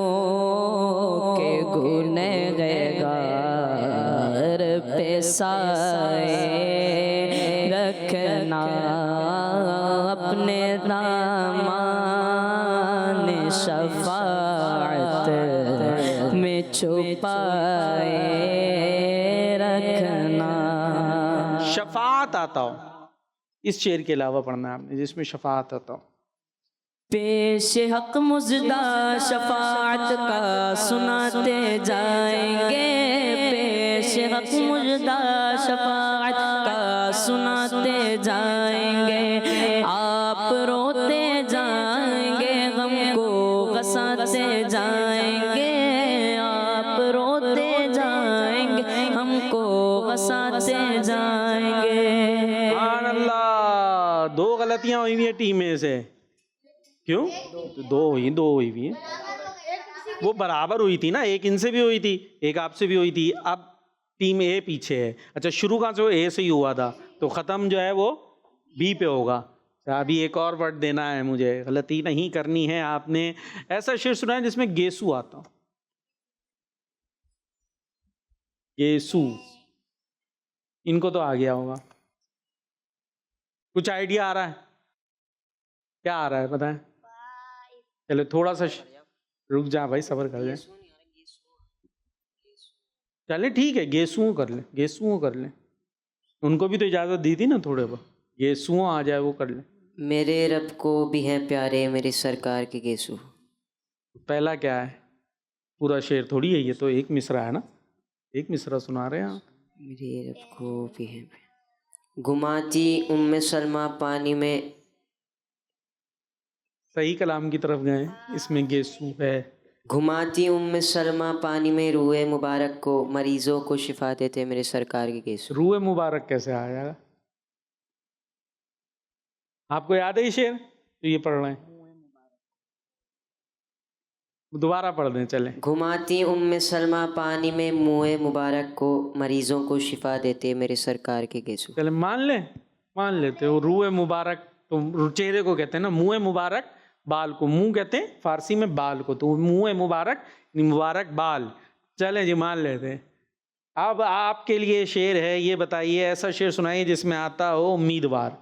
[SPEAKER 6] के गुनहगार पे साए रखना, अपने दामान शफाअत में छुपाए रखना।
[SPEAKER 2] शफाअत आता हो, इस शेर के अलावा पढ़ना है आपने जिसमें शफाअत आता हो।
[SPEAKER 6] पेश हक मुजदा शफाअत का सुनाते जाएंगे, पेश हक मुजदा शफाअत का सुनाते जाएंगे। आप रोते जाएंगे, हमको हंसाते जाएंगे, आप रोते जाएंगे, हमको हंसाते जाएंगे।
[SPEAKER 2] सुभान अल्लाह। 2 गलतियां हुई हुई है टीम में से। क्यों? 2 हुई हुई है। वो बराबर हुई थी ना, एक इनसे भी हुई थी, एक आपसे भी हुई थी। अब टीम ए पीछे है। अच्छा, शुरू का जो ए से ही हुआ था, तो ख़त्म जो है वो बी पे होगा। अभी एक और वर्ड देना है मुझे, गलती नहीं करनी है आपने। ऐसा शेर सुना है जिसमें गेसू आता हो। गेसू, इनको तो आ गया होगा। कुछ आइडिया आ रहा है? क्या आ रहा है बताएं? चलो थोड़ा सा रुक जा भाई, सब्र कर ले। चले ठीक है, गेसुओं कर ले, गेसुओं कर ले। उनको भी तो इजाज़त दी थी ना थोड़े बहुत, गेसुओं आ जाए वो कर ले।
[SPEAKER 5] मेरे रब को भी हैं प्यारे मेरी सरकार के गेसू।
[SPEAKER 2] पहला क्या है? पूरा शेर थोड़ी है ये, तो एक मिसरा है ना, एक मिसरा सुना रहे हैं आप।
[SPEAKER 5] मेरे रब को भी हैं घुमाती उम्मे सलमा पानी में।
[SPEAKER 2] सही कलाम की तरफ गए, इसमें गेसू है,
[SPEAKER 5] घुमाती उम्म सलमा पानी में रूए मुबारक को, मरीजों को शिफा देते मेरे सरकार के केसों।
[SPEAKER 2] रूए मुबारक कैसे आ जाएगा? आपको याद है ये शेर तो ये पढ़ रहे हैं? दोबारा पढ़ दें चले।
[SPEAKER 5] घुमाती उम्म सलमा पानी में मुए मुबारक को, मरीजों को शिफा देते मेरे सरकार के केसों।
[SPEAKER 2] चले मान लेते हो। रूए मुबारक तो चेहरे को कहते हैं ना, मुँह मुबारक बाल को, मुंह कहते हैं फारसी में बाल को, तो मुँह मुबारक मुबारक बाल। चले जी मान लेते हैं। अब आपके लिए शेर है, ये बताइए ऐसा शेर सुनाइए जिसमें आता हो उम्मीदवार।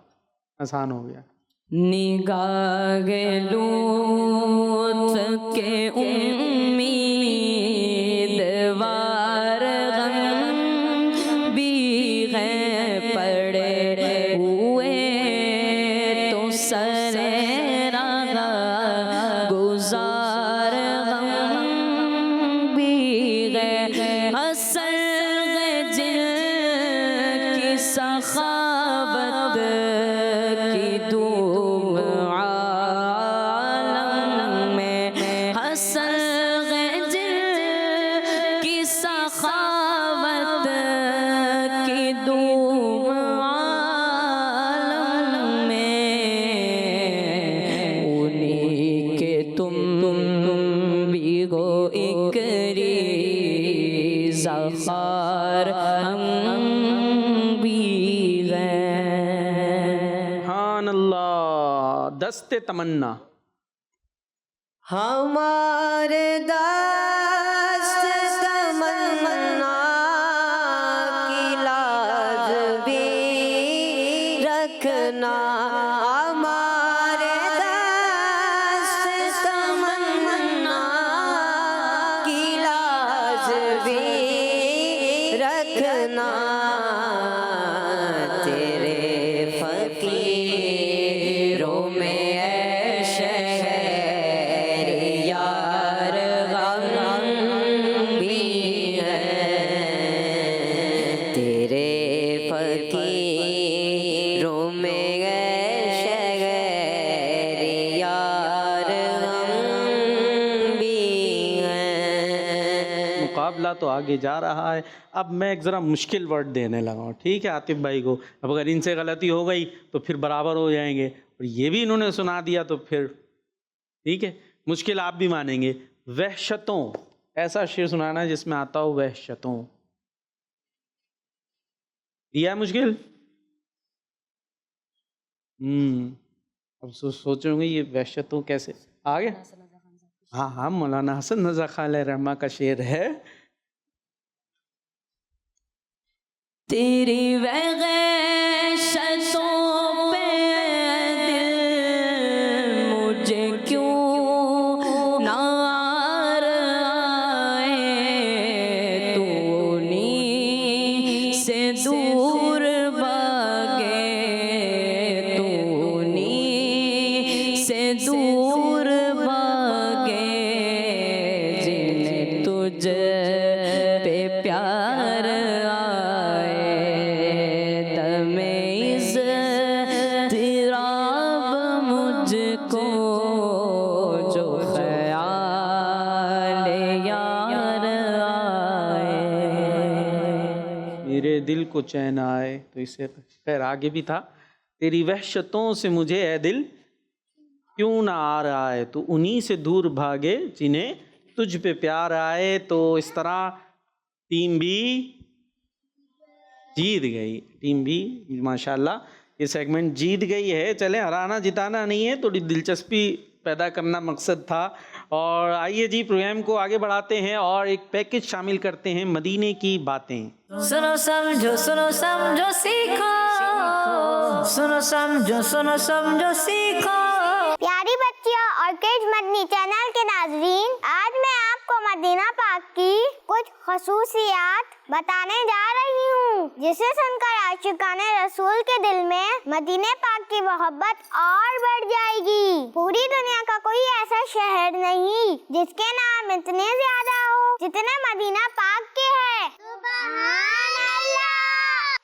[SPEAKER 2] आसान हो गया।
[SPEAKER 6] निगाहे लूत के उम्मीदवार गम भी हैं पड़े हुए, तो सरे रहा गुजार गम भी है। हसन जिल की सखावत की धूम आलम में, हसन जिल की सखावत की धूम आलम में, उन्हीं के तुम भी हो एक ज़फ़ार हम भी हैं।
[SPEAKER 2] सुभान अल्लाह। दस्ते तमन्ना।
[SPEAKER 5] हमारे दस्त तमन्ना की लाज भी रखना, हमारे दस्त तमन्ना की लाज भी रखना, तेरे फकीरों में है शहरियार गम भी है, तेरे फकीरों में है शहरियार गम भी है।
[SPEAKER 2] मुकाबला तो आगे जा रहा है। अब मैं एक ज़रा मुश्किल वर्ड देने लगा हूँ, ठीक है आतिफ भाई को। अब अगर इनसे गलती हो गई तो फिर बराबर हो जाएंगे, और ये भी इन्होंने सुना दिया तो फिर ठीक है, मुश्किल आप भी मानेंगे। वहशतों, ऐसा शेर सुनाना जिसमें आता हो वहशतों। दिया है मुश्किल? अब सोचोगे ये वहशतों कैसे आ गया? हाँ, मौलाना हसन रज़ा खान रहमा का शेर है।
[SPEAKER 6] तेरी वहशतों पे दिल मुझे क्यों ना आए, तू उन्हीं से दूर भागे, तू उन्हीं से दूर भागे, जिन्हें तुझ पे प्यार
[SPEAKER 2] दिल को चैन आए। तो इससे खैर आगे भी था, तेरी वहशतों से मुझे ए दिल क्यों ना आ रहा है, तो उन्हीं से दूर भागे जिन्हें तुझ पे प्यार आए। तो इस तरह टीम भी जीत गई, टीम भी माशाल्लाह ये सेगमेंट जीत गई है। चलें, हराना जिताना नहीं है, थोड़ी दिलचस्पी पैदा करना मकसद था। और आइए जी प्रोग्राम को आगे बढ़ाते हैं और एक पैकेज शामिल करते हैं, मदीने की बातें।
[SPEAKER 1] सुनो समझो सीखो, सुनो समझो सीखो।
[SPEAKER 3] प्यारी बच्चियों और किड्स मदनी चैनल के नाजरीन, आज मैं आपको मदीना पाक की कुछ खसूसियात बताने जा रही हूँ, जिसे सुनकर आशिकाने रसूल के दिल में मदीने पाक की मोहब्बत और बढ़ जाएगी। पूरी दुनिया का कोई ऐसा शहर नहीं जिसके नाम इतने ज्यादा हो जितने मदीना पाक के हैं।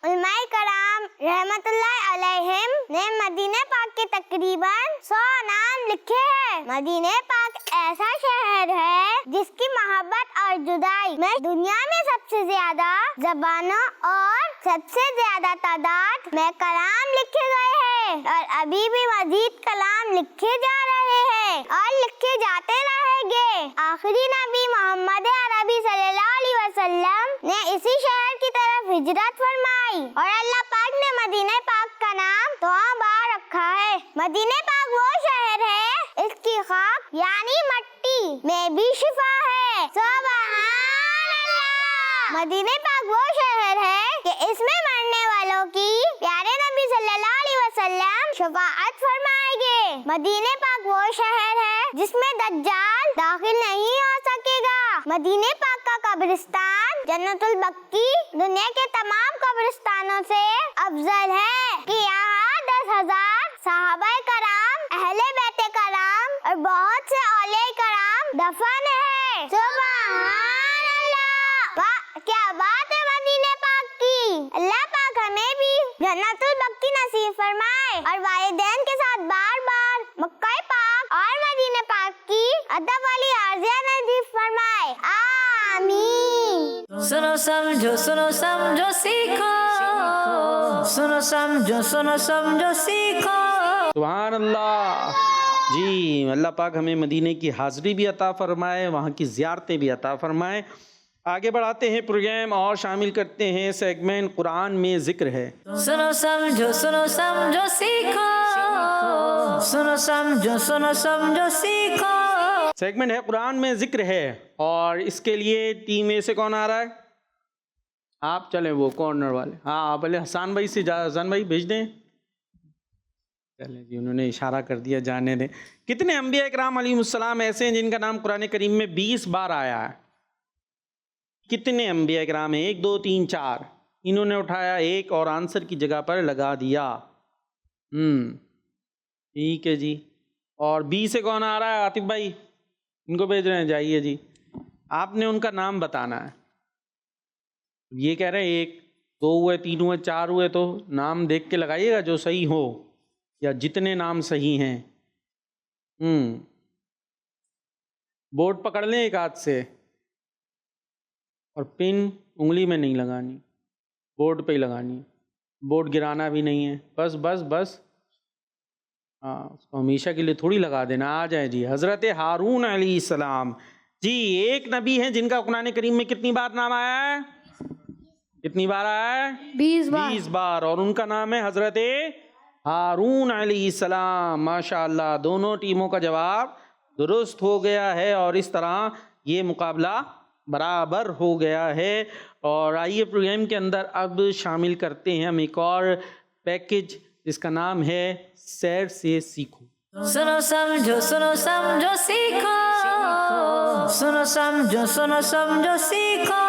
[SPEAKER 3] उलमाए कराम रहमतुल्लाह अलैहिम ने मदीने पाक के तकरीबन 100 नाम लिखे हैं। मदीने पाक ऐसा शहर है जिसकी मोहब्बत और जुदाई में दुनिया में सबसे ज्यादा ज़बानों और सबसे ज्यादा तादाद में कलाम लिखे गए हैं और अभी भी मजीद कलाम लिखे जा रहे हैं और लिखे जाते रहेंगे। आखिरी नबी मोहम्मद अरबी सल्लल्लाहु अलैहि वसल्लम ने इसी शहर की तरफ हिजरत फरमाई और अल्लाह पाक ने मदीने पाक का नाम तौबा रखा है। मदीने पाक वो शहर है इसकी खाक यानी मट्टी में भी शिफा है। सुभान अल्लाह। मदीने पाक वो शहर है कि इसमें मरने वालों की प्यारे नबी सल्लल्लाहु अलैहि वसल्लम शफाअत फरमाएंगे। मदीने पाक वो शहर है जिसमें दज्जाल दाखिल नहीं हो सकेगा। मदीने पाक का कब्रिस्तान जन्नतुल बक्की दुनिया के तमाम कब्रिस्तानों से अफजल है कि यहाँ 10,000 सहाबाए कराम, अहले बैते कराम और बहुत से औलिया कराम दफन है। सुभान अल्लाह। वाह, क्या बात है मदीने पाक की। अल्लाह पाक हमें भी जन्नतुल बक्की नसीब फरमाए और वालिदैन के साथ बार बार मक्का पाक और मदीने पाक की अदब वाली आरज़िया नसीब फरमाए। आमीन।
[SPEAKER 1] सुनो समझो सीखो, सुनो समझो सीखो।
[SPEAKER 2] सुभान अल्लाह। जी, अल्लाह पाक हमें मदीने की हाज़िरी भी अता फरमाए, वहाँ की ज़ियारतें भी अता फरमाए। आगे बढ़ाते हैं प्रोग्राम और शामिल करते हैं सेगमेंट कुरान में ज़िक्र है।
[SPEAKER 1] सुनो समझो सीखो, सुनो समझो सीखो।
[SPEAKER 2] सेगमेंट है कुरान में ज़िक्र है और इसके लिए टीम ए से कौन आ रहा है? आप चलें, वो कॉर्नर वाले। हाँ, पहले हसन भाई से हसन भाई भेज दें। चलें जी, उन्होंने इशारा कर दिया, जाने दें। कितने अंबिया इकराम अलैहिमुस्सलाम ऐसे हैं जिनका नाम कुरान करीम में 20 बार आया है? कितने अंबिया इकराम हैं? 1 2 3 4। इन्होंने उठाया एक और आंसर की जगह पर लगा दिया। ठीक है जी। और बी से कौन आ रहा है? आतिफ भाई, इनको भेज रहे हैं, जाइए जी। आपने उनका नाम बताना है। ये कह रहे हैं 1 2 हुए, 3 हुए, 4 हुए, तो नाम देख के लगाइएगा जो सही हो, या जितने नाम सही हैं। बोर्ड पकड़ लें एक हाथ से और पिन उंगली में नहीं लगानी, बोर्ड पे ही लगानी है। बोर्ड गिराना भी नहीं है। बस बस बस, हाँ, उसको हमेशा के लिए थोड़ी लगा देना। आ जाए जी। हज़रत हारून अलैहिस्सलाम जी एक नबी हैं जिनका कुरान करीम में कितनी बार नाम आया है? कितनी बार आया है? 20 बार। और उनका नाम है हज़रत हारून अलैहिस्सलाम। माशाअल्लाह, दोनों टीमों का जवाब दुरुस्त हो गया है और इस तरह ये मुकाबला बराबर हो गया है। और आइए प्रोग्राम के अंदर अब शामिल करते हैं हम एक और पैकेज जिसका नाम है सैर से सीखो।
[SPEAKER 1] सुनो समझो सीखो, सुनो समझो सीखो।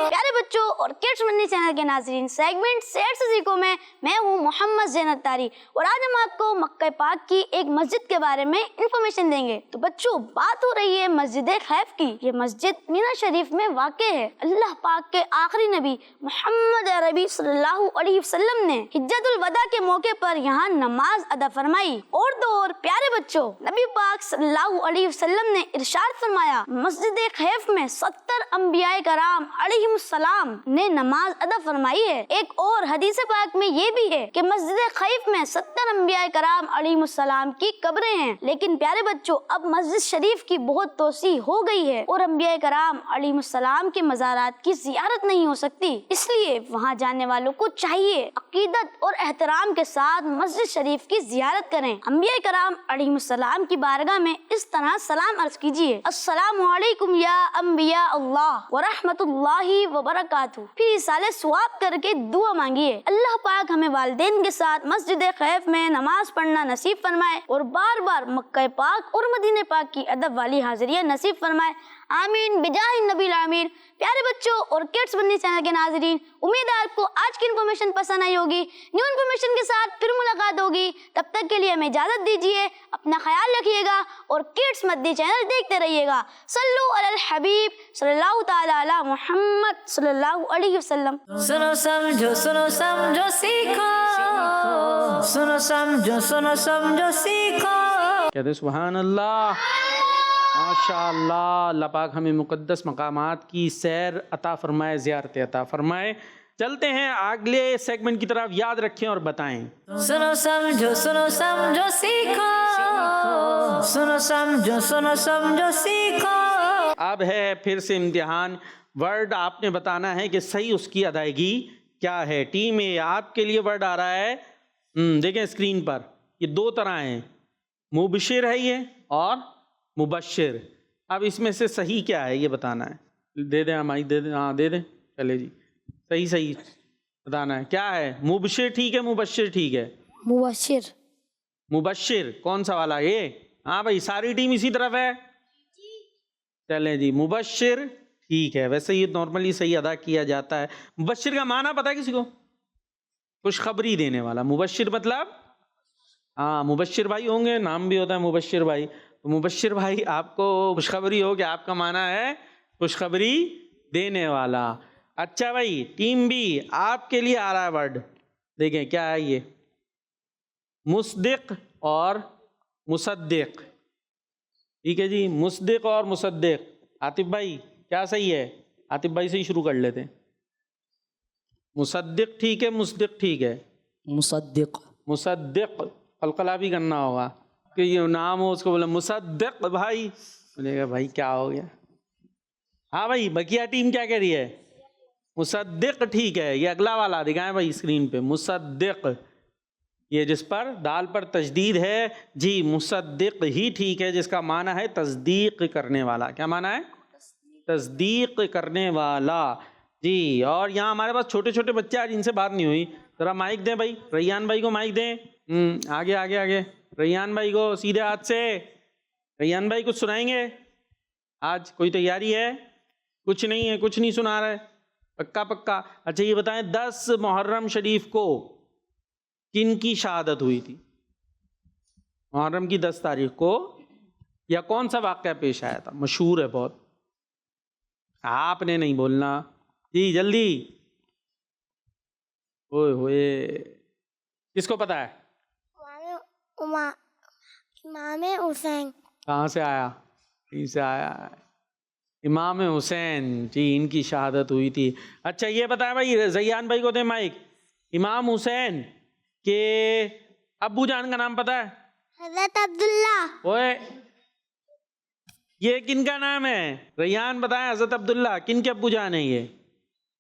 [SPEAKER 7] प्यारे बच्चों और किड्स मनी चैनल के नाज़रीन, सेगमेंट सैर से सीखो में मैं हूँ मोहम्मद ज़ैनब तारी और आज हम आपको मक्का पाक की एक मस्जिद के बारे में इंफॉर्मेशन देंगे। तो बच्चों, बात हो रही है मस्जिद खैफ की। ये मस्जिद मीना शरीफ में वाक़ है। अल्लाह पाक के आखिरी नबी मोहम्मद अरबी सल्लल्लाहु अलैहि वसल्लम ने हिज्जतुल वदा के मौके पर यहाँ नमाज अदा फरमाई। और तो और प्यारे बच्चों, नबी पाक सल्लल्लाहु अलैहि वसल्लम ने इरशाद फरमाया, मस्जिद खैफ में 70 अंबिया कराम अलैहिमुस्सलाम ने नमाज अदा फरमाई है। एक और हदीस पाक में ये भी है कि मस्जिद खैफ में 70 अंबिया कराम अलैहिमुस्सलाम की कब्रें हैं। लेकिन प्यारे बच्चों, अब मस्जिद शरीफ की बहुत तोसी हो गई है और अंबिया कराम अलैहिमुस्सलाम के मज़ारात की ज़ियारत नहीं हो सकती। इसलिए वहाँ जाने वालों को चाहिए अकीदत और एहतराम के साथ मस्जिद शरीफ की ज़ियारत करें। अंबिया कराम अलैहिमुस्सलाम की बारगाह में इस तरह सलाम अर्ज कीजिए, अस्सलामु अलैकुम या अंबिया अल्लाह व रहमतुल्लाहि व बरकातुहू। फिर साले सवाब करके दुआ मांगिए। अल्लाह पाक हमें वालिदैन के साथ मस्जिद खैफ में नमाज पढ़ना नसीब फरमाए और बार बार मक्का पाक और मदीने पाक की अदब वाली हाजिरियाँ नसीब फरमाए। आमीन बिजाहि नबील आमीन। प्यारे बच्चों और किड्स बन्नी चैनल के नाजरीन, उम्मीद है आपको आज की इन्फॉर्मेशन पसंद आई होगी। न्यू इन्फॉर्मेशन के साथ फिर मुलाकात होगी। तब तक के लिए हमें इजाजत दीजिए। अपना ख्याल रखिएगा और किड्स मद्दी चैनल देखते रहिएगा। सल्लु अलल हबीब सल्लल्लाहु ताला अला मुहम्मद सल्लल्लाहु अलैहि वसल्लम।
[SPEAKER 1] सुनो समझो सीखो, सुनो समझो सीखो।
[SPEAKER 2] कहते सुभान अल्लाह। माशाअल्लाह, अल्लाह पाक हमें मुक़द्दस मकामात की सैर अता फरमाए, ज़ियारत अता फरमाए। चलते हैं अगले सेगमेंट की तरफ, याद रखें और बताएं।
[SPEAKER 1] सुनो समझो सीखो, सुनो समझो सीखो।
[SPEAKER 2] अब है फिर से इम्तिहान। वर्ड आपने बताना है कि सही उसकी अदायगी क्या है। टीम ए, आपके लिए वर्ड आ रहा है, देखें स्क्रीन पर, ये दो तरह हैं, मुबशिर है ये और मुबशिर। अब इसमें से सही क्या है ये बताना है। दे दें माइक, दे दें, हाँ दे दें, चले जी, सही सही बताना है क्या है। मुबशिर ठीक है, मुबशिर ठीक है?
[SPEAKER 7] मुबशिर।
[SPEAKER 2] मुबशिर कौन सा वाला ये? हाँ भाई, सारी टीम इसी तरफ है। चलें जी, मुबशिर ठीक है। वैसे ये नॉर्मली सही अदा किया जाता है। मुबशिर का माना पता है किसी को? खुशखबरी देने वाला। मुबशिर मतलब, हाँ मुबशिर भाई होंगे, नाम भी होता है मुबशिर भाई। तो मुबशिर भाई, आपको खुशखबरी हो कि आपका माना है खुशखबरी देने वाला। अच्छा भाई, टीम बी, आपके लिए आ रहा है वर्ड, देखें क्या है ये, मुसद्दिक और मुसद्दिक। ठीक है जी, मुसद्दिक और मुसद्दिक। आतिफ भाई क्या सही है? आतिफ भाई से ही शुरू कर लेते हैं। मुसद्दिक ठीक है, मुसद्दिक ठीक है?
[SPEAKER 6] मुसद्दिक।
[SPEAKER 2] मुसद्दिक कलकला भी करना होगा कि ये नाम हो उसको बोले मुसद्दिक भाई, बोलेगा भाई क्या हो गया। हाँ भाई, बकिया टीम क्या कह रही है? मुसद्दिक ठीक है। ये अगला वाला दिखाएं भाई स्क्रीन पे, मुसद्दिक, ये जिस पर दाल पर तजदीद है जी, मुसद्दिक ही ठीक है, जिसका माना है तस्दीक करने वाला। क्या माना है? तस्दीक करने वाला जी। और यहाँ हमारे पास छोटे छोटे बच्चे आज, इनसे बात नहीं हुई, ज़रा माइक दें भाई, रैयान भाई को माइक दें। आगे आगे आगे, रैयान भाई को सीधे हाथ से। रैयान भाई कुछ सुनाएंगे आज? कोई तैयारी है? कुछ नहीं है, कुछ नहीं सुना रहे, पक्का पक्का। अच्छा ये बताएं, 10 मुहर्रम शरीफ को किन की शहादत हुई थी? मुहर्रम की 10 तारीख को या कौन सा वाक़या पेश आया था? मशहूर है बहुत, आपने नहीं बोलना जी, जल्दी। ओए होए, किसको पता है?
[SPEAKER 3] इमाम हुसैन।
[SPEAKER 2] कहाँ से आया? कहीं से आया है। इमाम हुसैन जी, इनकी शहादत हुई थी। अच्छा ये बताया भाई, रैयान भाई को दे माइक। इमाम हुसैन के अब्बू जान का नाम पता है?
[SPEAKER 3] हजरत अब्दुल्ला।
[SPEAKER 2] ओए, ये किनका नाम है? रैयान बताएं, हजरत अब्दुल्ला किन के अब्बू जान है ये?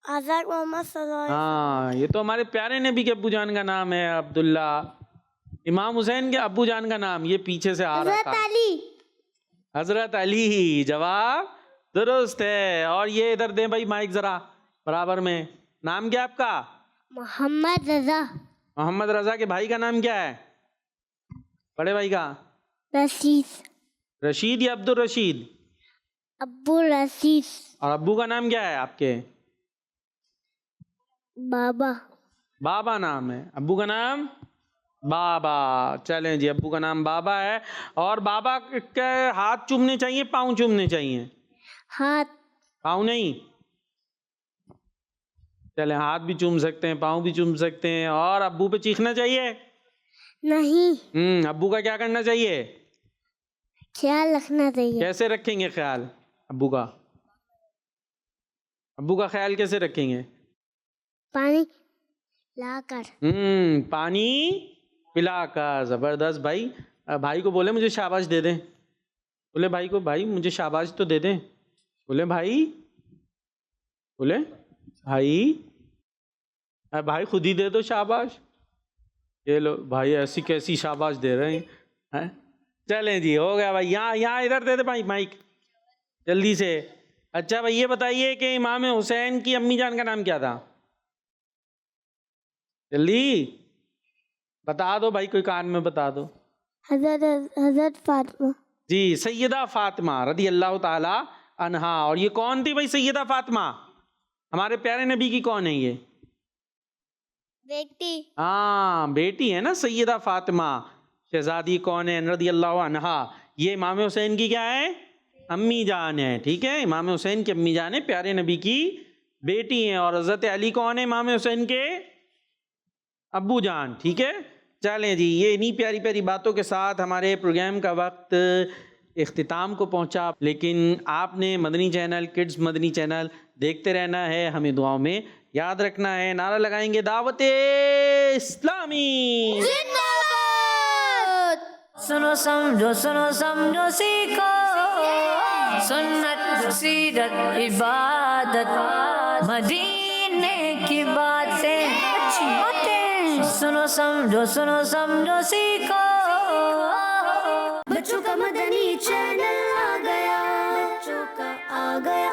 [SPEAKER 3] हजरत मोहम्मद सल्लल्लाहु अलैहि
[SPEAKER 2] हाँ, ये तो हमारे प्यारे नबी के अब्बू जान का नाम है अब्दुल्ला। इमाम हुसैन के अब्बू जान का नाम ये पीछे से आ रहा
[SPEAKER 3] हजरत
[SPEAKER 2] था,
[SPEAKER 3] अली।
[SPEAKER 2] हजरत अली। जवाब दुरुस्त है। और ये इधर दें भाई माइक जरा बराबर में। नाम क्या आपका?
[SPEAKER 3] मोहम्मद रजा।
[SPEAKER 2] मोहम्मद रजा के भाई का नाम क्या है? बड़े भाई का?
[SPEAKER 3] रशीद।
[SPEAKER 2] रशीद या अब्दुल रशीद?
[SPEAKER 3] अब्बू रशीद।
[SPEAKER 2] और अब्बू का नाम क्या है आपके?
[SPEAKER 3] बाबा।
[SPEAKER 2] बाबा नाम है, अब्बू का नाम बाबा। चलें जी, अब्बू का नाम बाबा है। और बाबा के हाथ चूमने चाहिए, पाँव चूमने चाहिए?
[SPEAKER 3] हाथ।
[SPEAKER 2] पाँव नहीं, चलें हाथ भी चूम सकते हैं, पाँव भी चूम सकते हैं। और अब्बू पे चीखना चाहिए?
[SPEAKER 3] नहीं।
[SPEAKER 2] अब्बू का क्या करना चाहिए?
[SPEAKER 3] ख्याल रखना चाहिए।
[SPEAKER 2] कैसे रखेंगे ख्याल अब्बू का? अब्बू का ख्याल कैसे रखेंगे?
[SPEAKER 3] पानी लाकर।
[SPEAKER 2] पानी पिलाकर। जबरदस्त भाई। भाई को बोले मुझे शाबाश दे दें, बोले भाई को, भाई मुझे शाबाश तो दे दें। बोले भाई, बोले भाई, भाई खुद ही दे दो शाबाश। ये लो भाई, ऐसी कैसी शाबाश दे रहे हैं। चलें जी, हो गया भाई। यहाँ इधर दे दे भाई माइक जल्दी से। अच्छा भाई ये बताइए कि इमाम हुसैन की अम्मी जान का नाम क्या था? जल्दी बता दो भाई, कोई कान में बता दो।
[SPEAKER 3] हजरत फातिमा
[SPEAKER 2] जी, सैयदा फातिमा रदी अल्लाह ताला अन्हा। और ये कौन थी भाई सैयदा फातिमा? हमारे प्यारे नबी की कौन है ये?
[SPEAKER 3] बेटी।
[SPEAKER 2] हाँ बेटी है ना सैयदा फातिमा, शहजादी कौन है रदी अल्लाह अन्हा। ये इमाम हुसैन की क्या है? अम्मी जान है। ठीक है, इमाम हुसैन की अम्मी जान है, प्यारे नबी की बेटी हैं। और हजरत अली कौन है? इमाम हुसैन के अब्बू जान। ठीक है, चलें जी, ये इन्हीं प्यारी प्यारी बातों के साथ हमारे प्रोग्राम का वक्त इख्तिताम को पहुंचा, लेकिन आपने Madani channel, kids Madani channel देखते रहना है, हमें दुआओं में याद रखना है। नारा लगाएंगे दावत इस्लामी।
[SPEAKER 1] सुनो समझो सीखो, सुन्नत सीरत इबादत, मदीने की बातें अच्छी बातें। सुनो समझो सीखो।
[SPEAKER 3] बच्चों का मदनी चैनल आ गया, बच्चों का आ गया